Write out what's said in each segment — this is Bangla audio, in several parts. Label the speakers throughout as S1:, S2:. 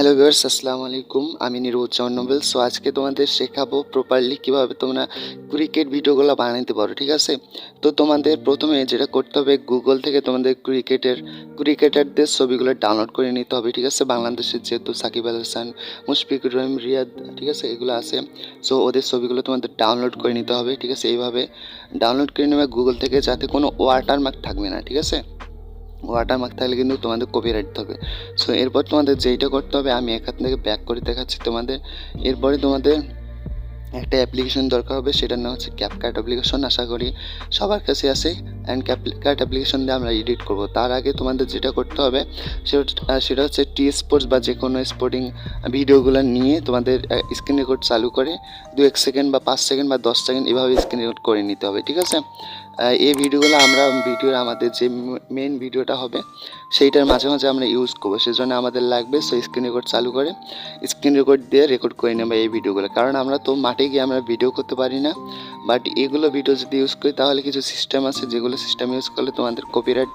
S1: হ্যালো ভিউয়ার্স, আসসালামু আলাইকুম। আমি নোবেল। সো আজকে তোমাদের শেখাবো প্রপারলি কিভাবে তোমরা ক্রিকেট ভিডিওগুলো বানাইতে পারো, ঠিক আছে? তো তোমাদের প্রথমে যেটা করতে হবে, গুগল থেকে তোমাদের ক্রিকেটারদের ছবিগুলো ডাউনলোড করে নিতে হবে, ঠিক আছে? বাংলাদেশের যেহেতু সাকিব আল হাসান, মুশফিকুর রহিম, রিয়াদ, ঠিক আছে, এগুলো আছে। সো ওদের ছবিগুলো তোমাদের ডাউনলোড করে নিতে হবে, ঠিক আছে? এইভাবে ডাউনলোড করে নেবে গুগল থেকে, যাতে কোনো ওয়াটারমার্ক থাকবে না, ঠিক আছে? ওয়াটারমার্ক থাকলে কিন্তু তোমাদের কপিরাইট হবে। সো এরপর তোমাদের যেইটা করতে হবে, আমি এখান থেকে ব্যাক করে দেখাচ্ছি তোমাদের। এরপরে তোমাদের একটা অ্যাপ্লিকেশন দরকার হবে, সেটার নাম হচ্ছে ক্যাপকাট অ্যাপ্লিকেশন। আশা করি সবার কাছে আছে। অ্যান্ড ক্যাপকাট অ্যাপ্লিকেশন দিয়ে আমরা এডিট করব। তার আগে তোমাদের যেটা করতে হবে সেটা হচ্ছে টি স্পোর্টস বা যে কোনো স্পোর্টিং ভিডিওগুলো নিয়ে তোমাদের স্ক্রিন রেকর্ড চালু করে 2-1 সেকেন্ড বা 5 সেকেন্ড বা 10 সেকেন্ড এভাবে স্ক্রিন রেকর্ড করে নিতে হবে, ঠিক আছে? এই ভিডিওগুলো আমাদের যে মেন ভিডিওটা হবে সেইটার মাঝে মাঝে আমরা ইউজ করবো, সেজন্য আমাদের লাগবে। সো স্ক্রিন রেকর্ড চালু করে স্ক্রিন রেকর্ড দিয়ে রেকর্ড করে নেবো এই ভিডিওগুলো, কারণ আমরা তো মাঠে গিয়ে আমরা ভিডিও করতে পারি না। বাট এগুলো ভিডিও যদি ইউজ করি তাহলে কিছু সিস্টেম আছে, যেগুলো সিস্টেম ইউজ করলে তোমাদের কপিরাইট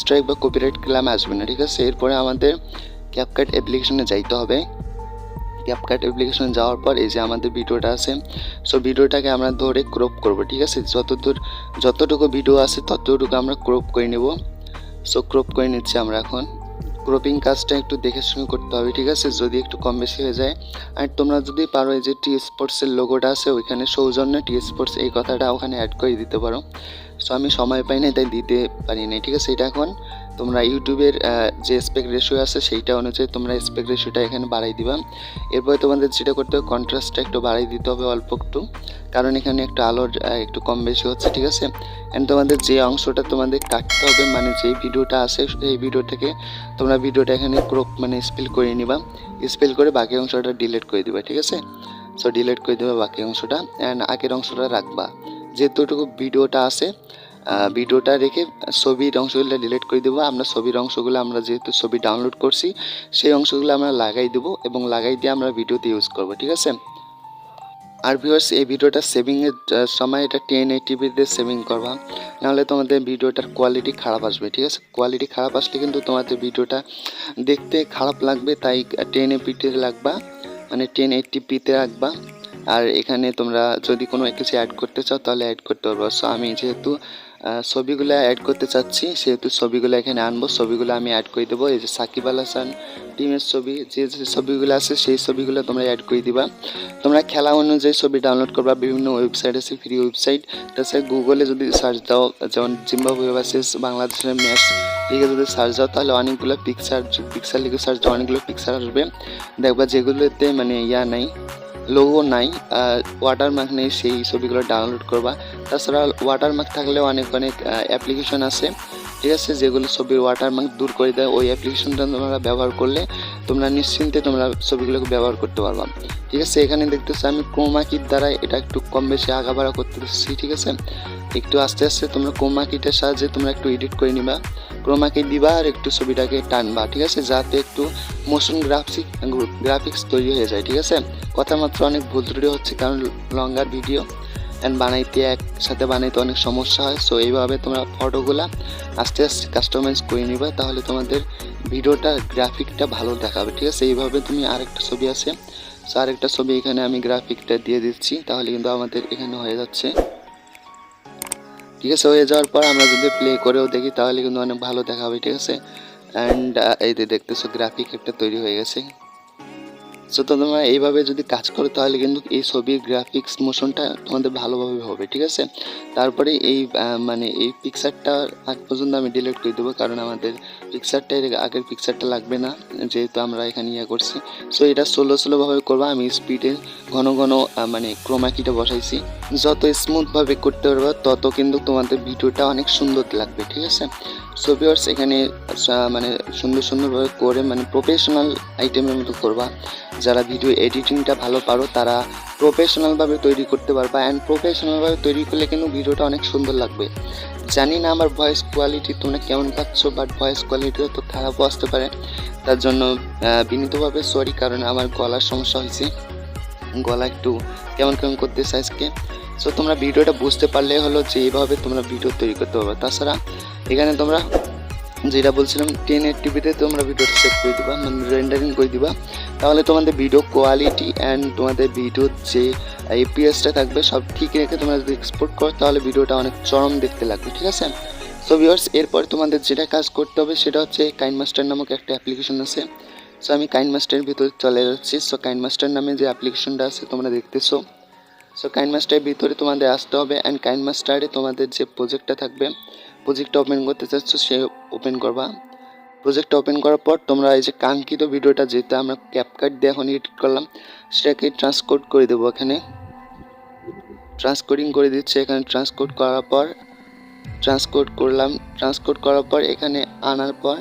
S1: স্ট্রাইক বা কপিরাইট ক্লেম আসবে না, ঠিক আছে? এরপরে আমাদের ক্যাপকাট অ্যাপ্লিকেশনে যাইতে হবে। ক্যাপকাট অ্যাপ্লিকেশন যাওয়ার পর এই যে আমাদের ভিডিওটা আছে, সো ভিডিওটাকে আমরা ধরে ক্রপ করব, ঠিক আছে? যতটুকু ভিডিও আছে ততটুকু আমরা ক্রপ করে নেব। সো ক্রপ করে নিচ্ছি আমরা এখন। ক্রপিং কাজটা একটু দেখে শুনে করতে হবে, ঠিক আছে? যদি একটু কম বেশি হয়ে যায়, আর তোমরা যদি পারো এই যে টি স্পোর্টসের লোগোটা আছে ওইখানে সৌজন্যে টি স্পোর্টস এই কথাটা ওখানে অ্যাড করে দিতে পারো। সো আমি সময় পাই না তাই দিতে পারি না, ঠিক আছে? এটা এখন তোমরা ইউটিউবের যে স্পেক্ট রেশিও আছে সেইটা অনুযায়ী তোমরা স্পেক্ট রেশিওটা এখানে বাড়াই দিবা। এরপরে তোমাদের যেটা করতে হবে, কন্ট্রাস্টটা একটু বাড়াই দিতে হবে অল্প একটু, কারণ এখানে একটু আলোর একটু কম বেশি হচ্ছে, ঠিক আছে? অ্যান্ড তোমাদের যে অংশটা তোমাদের কাটতে হবে, মানে যেই ভিডিওটা আছে সেই ভিডিও থেকে তোমরা ভিডিওটা এখানে ক্রপ স্পেল করে নিবা। স্পেল করে বাকি অংশটা ডিলিট করে দিবা, ঠিক আছে? সো ডিলিট করে দেবা বাকি অংশটা, অ্যান্ড আগের অংশটা রাখবা। যেতটুকু ভিডিওটা আছে ভিডিওটা রেখে ছবির অংশগুলো ডিলিট করে দেবো। আমরা ছবির অংশগুলো আমরা যেহেতু ছবি ডাউনলোড করছি সেই অংশগুলো আমরা লাগাই দেবো, এবং লাগাই দিয়ে আমরা ভিডিওতে ইউজ করব, ঠিক আছে? আর ভিউয়ার্স, এই ভিডিওটা সেভিংয়ের সময় এটা 1080p-তে সেভিং করবা, নাহলে তোমাদের ভিডিওটার কোয়ালিটি খারাপ আসবে, ঠিক আছে? কোয়ালিটি খারাপ আসলে কিন্তু তোমাদের ভিডিওটা দেখতে খারাপ লাগবে, তাই 1080p-তে রাখবা, মানে 1080p-তে রাখবা। আর এখানে তোমরা যদি কোনো কিছু অ্যাড করতে চাও তাহলে অ্যাড করতে পারবো। সো আমি যেহেতু ছবিগুলো অ্যাড করতে চাচ্ছি সেহেতু ছবিগুলো এখানে আনবো, ছবিগুলো আমি অ্যাড করে দেবো। এই যে সাকিব আল হাসান টিমের ছবি, যে ছবিগুলো আছে সেই ছবিগুলো তোমরা অ্যাড করে দিবা। তোমরা খেলা অনুযায়ী ছবি ডাউনলোড করবা, বিভিন্ন ওয়েবসাইট আছে, ফ্রি ওয়েবসাইট। তাছাড়া গুগলে যদি সার্চ দাও, যেমন জিম্বাবুয়ে ভার্সেস বাংলাদেশের ম্যাচ লিখে যদি সার্চ দাও তাহলে অনেকগুলো পিকচার লিখে সার্চ দাও, অনেকগুলো পিকচার আসবে। দেখবা যেগুলোতে নাই, লোগো নাই, ওয়াটারমার্ক নেই, সেই ছবিগুলো ডাউনলোড করবা। তাছাড়া ওয়াটারমার্ক থাকলেও অনেক অ্যাপ্লিকেশন আছে, ঠিক আছে, যেগুলো ছবির ওয়াটারমার্ক দূর করে দেয়। ওই অ্যাপ্লিকেশনটা তোমরা ব্যবহার করলে তোমরা নিশ্চিন্তে তোমরা ছবিগুলোকে ব্যবহার করতে পারবা, ঠিক আছে? এখানে দেখতেছো আমি ক্রোমা কিট দ্বারা এটা একটু কম বেশি আগাবাড়া করতেছি, ঠিক আছে? একটু আস্তে আস্তে তোমরা ক্রোমা কিটের সাহায্যে তোমরা একটু এডিট করে নিবা, ক্রোমা কিট দিবা আর একটু ছবিটাকে টানবা, ঠিক আছে? যাতে একটু মোশন গ্রাফিক্স তৈরি হয়ে যায়, ঠিক আছে? কথা মাত্র অনেক ভুল ত্রুটি হচ্ছে, কারণ লঙ্গার ভিডিও অ্যান্ড একসাথে বানাইতে অনেক সমস্যা হয়। সো এইভাবে তোমরা ফটোগুলা আস্তে আস্তে কাস্টমাইজ করে নিবা, তাহলে তোমাদের ভিডিওটা গ্রাফিকটা ভালো দেখাবে, ঠিক আছে? এইভাবে তুমি আরেকটা ছবি আছে, সো আরেকটা ছবি এখানে আমি গ্রাফিকটা দিয়ে দিচ্ছি, তাহলে কিন্তু আমাদের এখানে হয়ে যাচ্ছে, ঠিক আছে? হয়ে যাওয়ার পর আমরা যদি প্লে করেও দেখি তাহলে কিন্তু অনেক ভালো দেখাবে, ঠিক আছে? অ্যান্ড এই যে দেখতেছো গ্রাফিক একটা তৈরি হয়ে গেছে। সো তোমরা এইভাবে যদি কাজ করো তাহলে কিন্তু এই ছবির গ্রাফিক্স মোশনটা তোমাদের ভালোভাবে হবে, ঠিক আছে? তারপরে এই এই পিকচারটা আগ পর্যন্ত আমি ডিলিট করে দেবো, কারণ আমাদের আগের পিকচারটা লাগবে না, যেহেতু আমরা এখানে করছি। সো এটা স্লোভাবে করবা। আমি স্পিডে ঘন ক্রোমা কিটা বসাইছি। যত স্মুথভাবে করতে পারবা তত কিন্তু তোমাদের ভিডিওটা অনেক সুন্দর লাগবে, ঠিক আছে? সো ভিউয়ার্স, এখানে সুন্দরভাবে করে প্রফেশনাল আইটেমের মতো করবা। যারা ভিডিও এডিটিংটা ভালো পারো তারা প্রফেশনালভাবে তৈরি করতে পারবা, অ্যান্ড প্রফেশনালভাবে তৈরি করলে কিন্তু ভিডিওটা অনেক সুন্দর লাগবে। জানি না আমার ভয়েস কোয়ালিটি তোমরা কেমন পাচ্ছ, বাট ভয়েস কোয়ালিটিও তো খারাপও আসতে পারে, তার জন্য বিনীতভাবে সরি, কারণ আমার গলার সমস্যা হয়েছে, গলা একটু কেমন করতেছে আজকে। সো তোমরা ভিডিওটা বুঝতে পারলে হলো যে এইভাবে তোমরা ভিডিও তৈরি করতে পারবে। তাছাড়া এখানে তোমরা যেটা বলছিলাম 1080p তোমরা ভিডিওটা সেভ করে দিবা, মানে রেন্ডারিং করে দিবা, তাহলে তোমাদের ভিডিও কোয়ালিটি অ্যান্ড তোমাদের ভিডিওর যে এপিএসটা থাকবে সব ঠিক রেখে তোমরা যদি এক্সপোর্ট করো তাহলে ভিডিওটা অনেক চরম দেখতে লাগবে, ঠিক আছে। সো ভিউয়ার্স, এরপর তোমাদের যেটা কাজ করতে হবে সেটা হচ্ছে কাইনমাস্টার নামক একটা অ্যাপ্লিকেশন আছে। সো আমি কাইনমাস্টারের ভিতরে চলে যাচ্ছি। সো কাইনমাস্টার নামে যে অ্যাপ্লিকেশনটা আছে তোমরা দেখতেছো। সো কাইনমাস্টারের ভিতরে তোমাদের আসতে হবে অ্যান্ড কাইনমাস্টারে তোমাদের যে প্রজেক্টটা থাকবে, প্রজেক্টটা ওপেন করতে চাচ্ছ সে ওপেন করবা। প্রজেক্টটা ওপেন করার পর তোমরা এই যে কাঙ্ক্ষিত ভিডিওটা যেটা আমরা ক্যাপকাট দিয়ে এখন এডিট করলাম সেটাকে ট্রান্সকোড করে দেবো। এখানে ট্রান্সকোডিং করে দিচ্ছে। এখানে ট্রান্সকোড করার পর ট্রান্সকোড করার পর এখানে আনার পর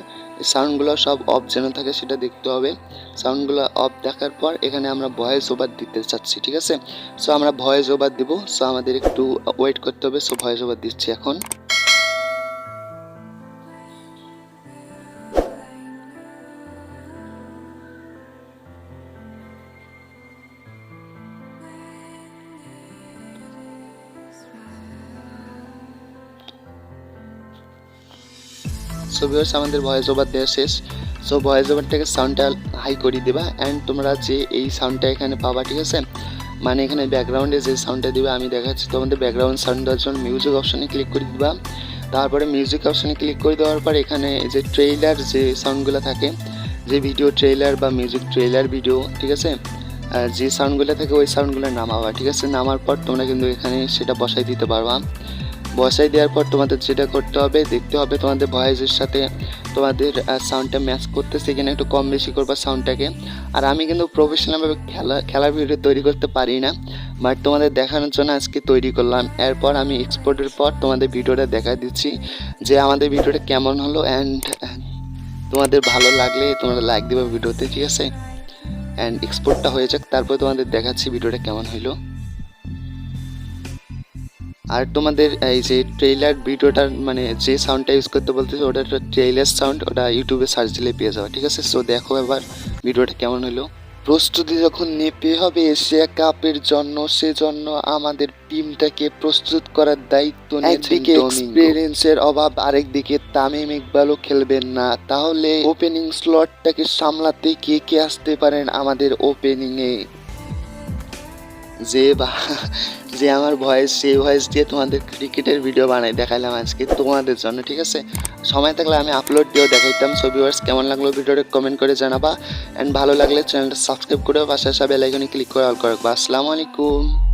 S1: সাউন্ডগুলো সব অফ যেন থাকে সেটা দেখতে হবে। সাউন্ডগুলো অফ দেখার পর এখানে আমরা ভয়েস ওভার দিতে চাচ্ছি, ঠিক আছে। সো আমরা ভয়েস ওভার দিব। সো আমাদের একটু ওয়েট করতে হবে। সো ভয়েস ওভার দিচ্ছি এখন। সো ভিউয়ার্স, আমাদের ভয়েস ওভার দেওয়া শেষ। সো ভয়েস ওভারটাকে সাউন্ডটা হাই করে দেবা অ্যান্ড তোমরা যে এই সাউন্ডটা এখানে পাবা, ঠিক আছে, মানে এখানে ব্যাকগ্রাউন্ডে যে সাউন্ডটা দিবা আমি দেখাচ্ছি তোমাদের। ব্যাকগ্রাউন্ড সাউন্ড দেওয়ার জন্য মিউজিক অপশানে ক্লিক করে দিবা। তারপরে মিউজিক অপশানে ক্লিক করে দেওয়ার পর এখানে যে ট্রেইলার যে সাউন্ডগুলো থাকে, যে ভিডিও ট্রেইলার বা মিউজিক ট্রেইলার ভিডিও, ঠিক আছে, যে সাউন্ডগুলো থাকে ওই সাউন্ডগুলো নামাবা, ঠিক আছে। নামার পর তোমরা কিন্তু এখানে সেটা বসাই দিতে পারবা। বসাই দেওয়ার পর তোমাদের যেটা করতে হবে, দেখতে হবে তোমাদের ভয়েসের সাথে তোমাদের সাউন্ডটা ম্যাচ করতেছে কিনা, একটু কম বেশি করবা সাউন্ডটাকে। আর আমি কিন্তু প্রফেশনালভাবে খেলার ভিডিও তৈরি করতে পারি না, বাট তোমাদের দেখানোর জন্য আজকে তৈরি করলাম। এরপর আমি এক্সপোর্টের পর তোমাদের ভিডিওটা দেখা দিচ্ছি যে আমাদের ভিডিওটা কেমন হলো অ্যান্ড তোমাদের ভালো লাগলে তোমরা লাইক দেবে ভিডিওতে, ঠিক আছে। অ্যান্ড এক্সপোর্টটা হয়ে যাক, তারপর তোমাদের দেখাচ্ছি ভিডিওটা কেমন হইলো। আর তোমাদের এই যে ট্রেইলার ভিডিওটার মানে যে সাউন্ডটা ইউজ করতে বলতেছে ওটা একটা ট্রেইলার সাউন্ড, ওটা ইউটিউবে সার্চ দিলে পেয়ে যাবে, ঠিক আছে। সো দেখো এবার ভিডিওটা কেমন হলো। প্রস্তুতি যখন নেপে হবে এশিয়া কাপের জন্য, সেজন্য আমাদের টিমটাকে প্রস্তুত করার দায়িত্ব নিয়েছেন। একদিকে এক্সপেরিয়েন্সের অভাব, আরেকদিকে তামিম ইকবালও খেলবেন না, তাহলে ওপেনিং স্লটটাকে সামলাতে কে কে আসতে পারেন আমাদের ওপেনিংয়ে। যে আমার ভয়েস, সেই ভয়েস দিয়ে তোমাদের ক্রিকেটের ভিডিও বানাই দেখাইলাম আজকে তোমাদের জন্য, ঠিক আছে। সময় থাকলে আমি আপলোড দিয়েও দেখাইতাম। সো ভিউয়ার্স, কেমন লাগলো ভিডিওটা কমেন্ট করে জানাবা অ্যান্ড ভালো লাগলে চ্যানেলটা সাবস্ক্রাইব করে পাশে আসা বেল আইকনে ক্লিক করে অল করে রাখবা। আসসালামু আলাইকুম।